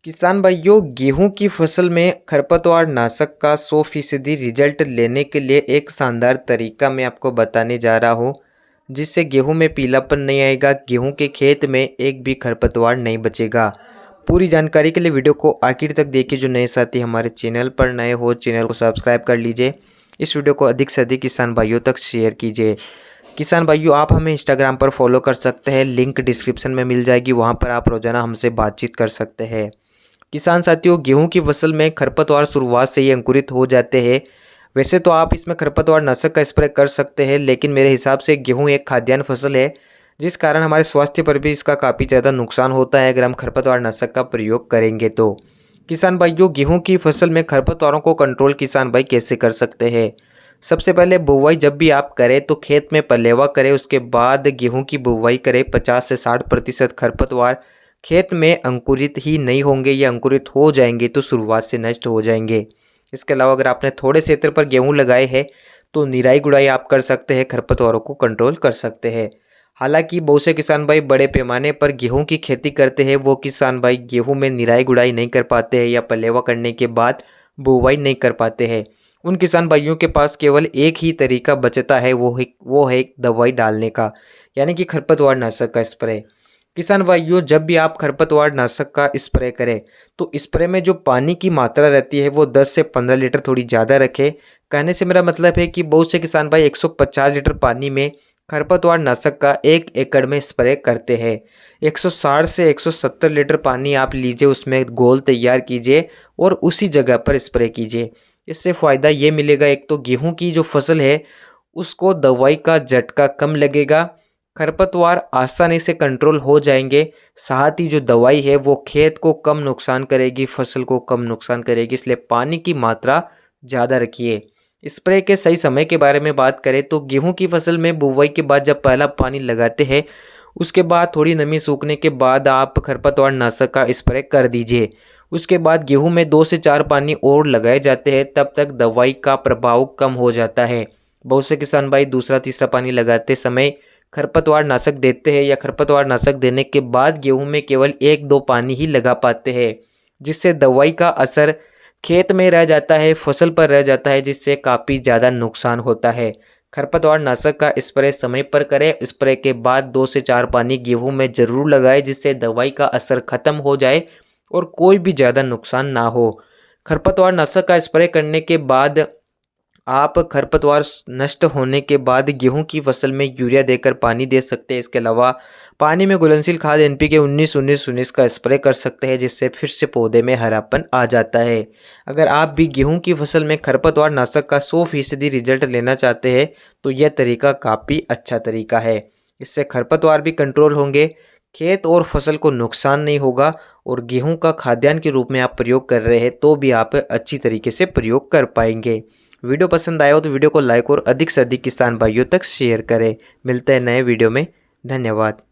किसान भाइयों, गेहूं की फसल में खरपतवार नाशक का 100% रिजल्ट लेने के लिए एक शानदार तरीका मैं आपको बताने जा रहा हूं, जिससे गेहूं में पीलापन नहीं आएगा। गेहूं के खेत में एक भी खरपतवार नहीं बचेगा। पूरी जानकारी के लिए वीडियो को आखिर तक देखिए। जो नए साथी हमारे चैनल पर नए हो, चैनल को सब्सक्राइब कर लीजिए। इस वीडियो को अधिक से अधिक किसान भाइयों तक शेयर कीजिए। किसान भाइयों, आप हमें इंस्टाग्राम पर फॉलो कर सकते हैं, लिंक डिस्क्रिप्शन में मिल जाएगी। वहाँ पर आप रोजाना हमसे बातचीत कर सकते हैं। किसान साथियों, गेहूं की फसल में खरपतवार शुरुआत से ही अंकुरित हो जाते हैं। वैसे तो आप इसमें खरपतवार नाशक का स्प्रे कर सकते हैं, लेकिन मेरे हिसाब से गेहूं एक खाद्यान्न फसल है, जिस कारण हमारे स्वास्थ्य पर भी इसका काफ़ी ज़्यादा नुकसान होता है अगर हम खरपतवार नाशक का प्रयोग करेंगे तो। किसान भाइयों, गेहूं की फसल में खरपतवारों को कंट्रोल किसान भाई कैसे कर सकते हैं? सबसे पहले बुवाई जब भी आप करें तो खेत में पलेवा करें, उसके बाद गेहूं की बुवाई करें। 50 से 60% खरपतवार खेत में अंकुरित ही नहीं होंगे, या अंकुरित हो जाएंगे तो शुरुआत से नष्ट हो जाएंगे। इसके अलावा अगर आपने थोड़े क्षेत्र पर गेहूं लगाए हैं तो निराई गुड़ाई आप कर सकते हैं, खरपतवारों को कंट्रोल कर सकते हैं। हालांकि बहुत से किसान भाई बड़े पैमाने पर गेहूं की खेती करते हैं, वो किसान भाई गेहूं में निराई गुड़ाई नहीं कर पाते हैं या पलेवा करने के बाद बुवाई नहीं कर पाते हैं। उन किसान भाइयों के पास केवल एक ही तरीका बचता है, वो है दवाई डालने का, यानी कि खरपतवार नाशक का स्प्रे। किसान भाइयों, जब भी आप खरपतवार नाशक का स्प्रे करें तो स्प्रे में जो पानी की मात्रा रहती है वो 10 से 15 लीटर थोड़ी ज़्यादा रखें। कहने से मेरा मतलब है कि बहुत से किसान भाई 150 लीटर पानी में खरपतवार नाशक का 1 एकड़ में स्प्रे करते हैं। 160 से 170 लीटर पानी आप लीजिए, उसमें घोल तैयार कीजिए और उसी जगह पर स्प्रे कीजिए। इससे फ़ायदा ये मिलेगा, एक तो गेहूं की जो फसल है उसको दवाई का झटका कम लगेगा, खरपतवार आसानी से कंट्रोल हो जाएंगे। साथ ही जो दवाई है वो खेत को कम नुकसान करेगी, फसल को कम नुकसान करेगी। इसलिए पानी की मात्रा ज़्यादा रखिए। स्प्रे के सही समय के बारे में बात करें तो गेहूं की फसल में बुवाई के बाद जब पहला पानी लगाते हैं, उसके बाद थोड़ी नमी सूखने के बाद आप खरपतवार नाशक का स्प्रे कर दीजिए। उसके बाद गेहूं में 2 से 4 पानी और लगाए जाते हैं, तब तक दवाई का प्रभाव कम हो जाता है। बहुत से किसान भाई दूसरा तीसरा पानी लगाते समय खरपतवार नाशक देते हैं, या खरपतवार नाशक देने के बाद गेहूं में केवल 1-2 पानी ही लगा पाते हैं, जिससे दवाई का असर खेत में रह जाता है, फसल पर रह जाता है, जिससे काफ़ी ज़्यादा नुकसान होता है। खरपतवार नाशक का स्प्रे समय पर करें। स्प्रे के बाद 2 से 4 पानी गेहूं में ज़रूर लगाएं, जिससे दवाई का असर खत्म हो जाए और कोई भी ज़्यादा नुकसान ना हो। खरपतवार नाशक का स्प्रे करने के बाद आप खरपतवार नष्ट होने के बाद गेहूं की फसल में यूरिया देकर पानी दे सकते हैं। इसके अलावा पानी में घुलनशील खाद NPK 19-19-19 का स्प्रे कर सकते हैं, जिससे फिर से पौधे में हरापन आ जाता है। अगर आप भी गेहूं की फसल में खरपतवार नाशक का 100% रिजल्ट लेना चाहते हैं तो यह तरीका काफ़ी अच्छा तरीका है। इससे खरपतवार भी कंट्रोल होंगे, खेत और फसल को नुकसान नहीं होगा, और गेहूं का खाद्यान्न के रूप में आप प्रयोग कर रहे हैं तो भी आप अच्छी तरीके से प्रयोग कर पाएंगे। वीडियो पसंद आया हो तो वीडियो को लाइक और अधिक से अधिक किसान भाइयों तक शेयर करें। मिलते हैं नए वीडियो में। धन्यवाद।